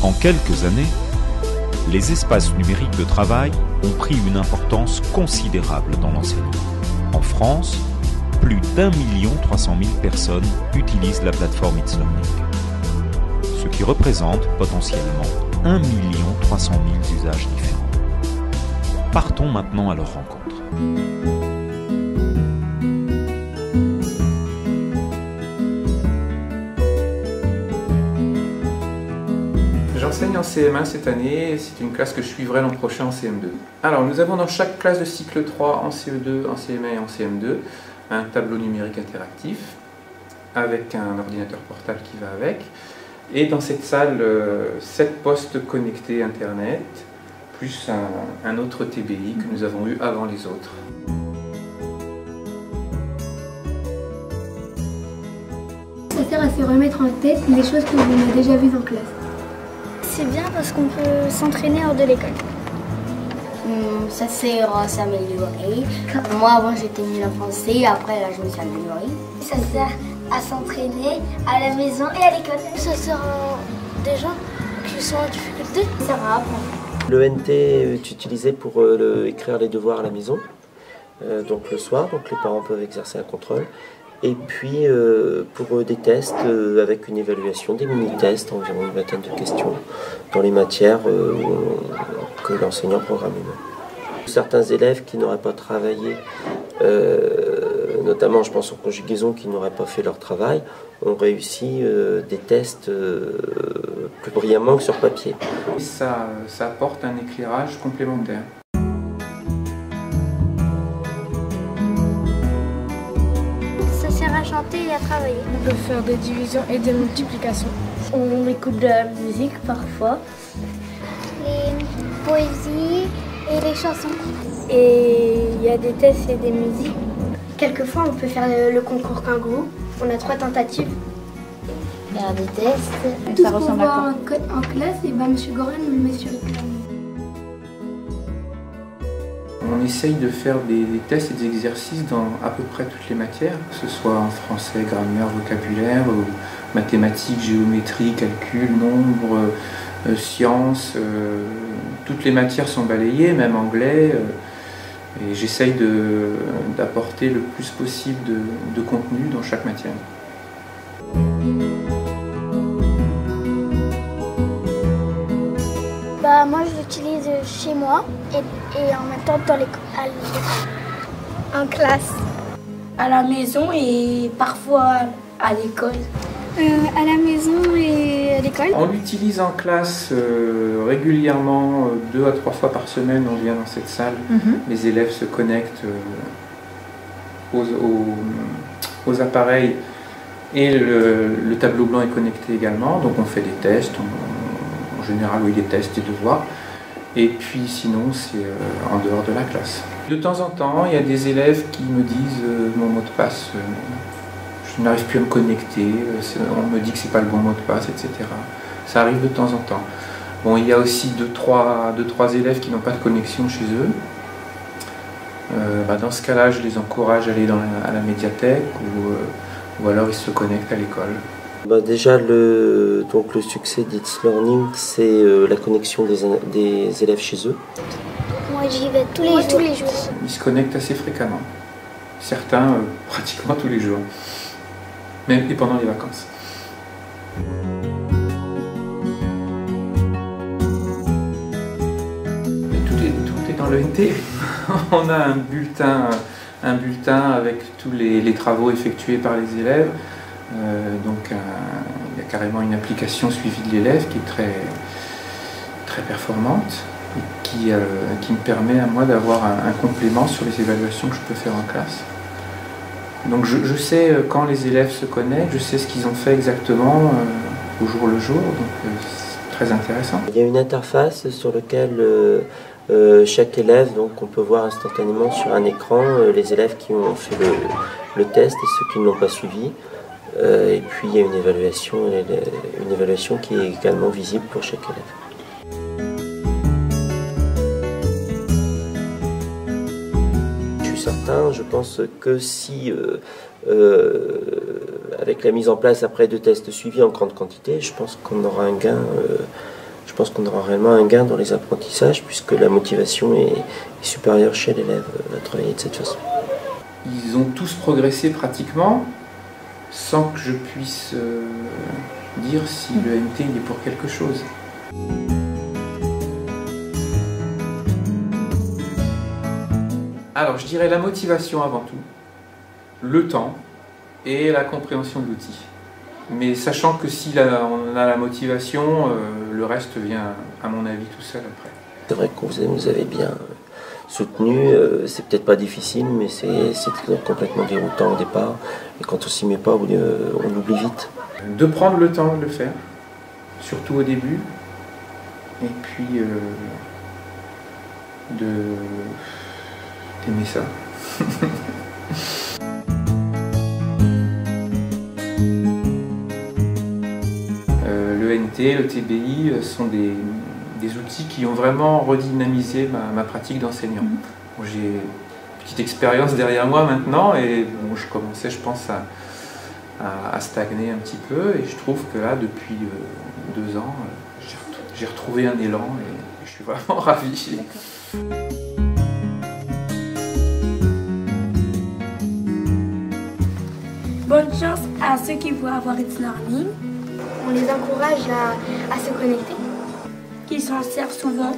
En quelques années, les espaces numériques de travail ont pris une importance considérable dans l'enseignement. En France, plus d'1 300 000 personnes utilisent la plateforme It's Learning, ce qui représente potentiellement 1 300 000 usages différents. Partons maintenant à leur rencontre. J'enseigne en CM1 cette année, c'est une classe que je suivrai l'an prochain en CM2. Alors nous avons dans chaque classe de cycle 3 en CE2, en CM1 et en CM2 un tableau numérique interactif avec un ordinateur portable qui va avec. Et dans cette salle, 7 postes connectés Internet, plus un autre TBI que nous avons eu avant les autres. Ça sert à se remettre en tête les choses que l'on a déjà vues en classe. C'est bien parce qu'on peut s'entraîner hors de l'école. Ça sert à s'améliorer. Moi avant j'étais nulle en français, après là je me suis améliorée. Ça sert à s'entraîner à la maison et à l'école. Ça sert à des gens qui sont en difficulté. Ça sert à apprendre. L'ENT est utilisé pour écrire les devoirs à la maison, donc le soir, donc les parents peuvent exercer un contrôle. Et puis pour des tests avec une évaluation, des mini-tests, environ une vingtaine de questions dans les matières que l'enseignant programme lui-même. Certains élèves qui n'auraient pas travaillé, notamment je pense aux conjugaisons qui n'auraient pas fait leur travail, ont réussi des tests plus brillamment que sur papier. Ça apporte un éclairage complémentaire. Ça sert à chanter et à travailler. On peut faire des divisions et des multiplications. On écoute de la musique parfois. Les poésies et les chansons. Et il y a des tests et des musiques. Quelquefois, on peut faire le concours kangourou. On a 3 tentatives. Faire des tests. Tout ce qu'on voit en classe, et M. Gorin nous le met sur l'écran. On essaye de faire des tests et des exercices dans à peu près toutes les matières, que ce soit en français, grammaire, vocabulaire, ou mathématiques, géométrie, calcul, nombre, sciences. Toutes les matières sont balayées, même anglais. Et j'essaye d'apporter le plus possible de contenu dans chaque matière. Moi, je l'utilise chez moi et en même temps dans l'école. En classe. À la maison et parfois à l'école. À la maison et à l'école. On l'utilise en classe régulièrement, 2 à 3 fois par semaine, on vient dans cette salle. Les élèves se connectent aux appareils et le tableau blanc est connecté également, donc on fait des tests. En général, oui, des tests et devoirs. Et puis sinon, c'est en dehors de la classe. De temps en temps, il y a des élèves qui me disent mon mot de passe, je n'arrive plus à me connecter, on me dit que c'est pas le bon mot de passe, etc. Ça arrive de temps en temps. Bon, il y a aussi 2-3 élèves qui n'ont pas de connexion chez eux. Dans ce cas-là, je les encourage à aller à la médiathèque ou alors ils se connectent à l'école. Déjà, le succès d'It's Learning, c'est la connexion des élèves chez eux. Moi, j'y vais tous les jours. Ils se connectent assez fréquemment. Certains, pratiquement tous les jours. Même et pendant les vacances. Mais tout est dans l'ENT. On a un bulletin avec tous les travaux effectués par les élèves. Donc il y a carrément une application suivie de l'élève qui est très performante et qui me permet à moi d'avoir un complément sur les évaluations que je peux faire en classe. Donc je sais quand les élèves se connectent, je sais ce qu'ils ont fait exactement au jour le jour, donc c'est très intéressant. Il y a une interface sur laquelle chaque élève, donc on peut voir instantanément sur un écran les élèves qui ont fait le test et ceux qui ne l'ont pas suivi. Et puis il y a une évaluation qui est également visible pour chaque élève. Je suis certain, je pense que si avec la mise en place après de tests suivis en grande quantité, je pense qu'on aura un gain pense qu'on aura réellement un gain dans les apprentissages puisque la motivation est supérieure chez l'élève à travailler de cette façon. Ils ont tous progressé pratiquement sans que je puisse dire si le NT il est pour quelque chose. Alors je dirais la motivation avant tout, le temps et la compréhension de l'outil. Mais sachant que si on a la motivation, le reste vient à mon avis tout seul après. C'est vrai que vous nous avez bien soutenu, c'est peut-être pas difficile mais c'est complètement déroutant au départ et quand on s'y met pas on oublie vite. De prendre le temps de le faire, surtout au début, et puis d'aimer ça. Le NT, le TBI sont des outils qui ont vraiment redynamisé ma pratique d'enseignant. Bon, j'ai une petite expérience derrière moi maintenant et bon, je commençais, je pense, à stagner un petit peu et je trouve que là, depuis 2 ans, j'ai retrouvé un élan et je suis vraiment ravi. Bonne chance à ceux qui vont avoir e-learning. On les encourage à se connecter. Qu'ils s'en servent souvent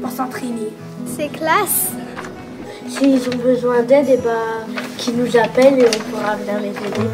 pour s'entraîner. C'est classe. S'ils ont besoin d'aide, qu'ils nous appellent et on pourra venir les aider.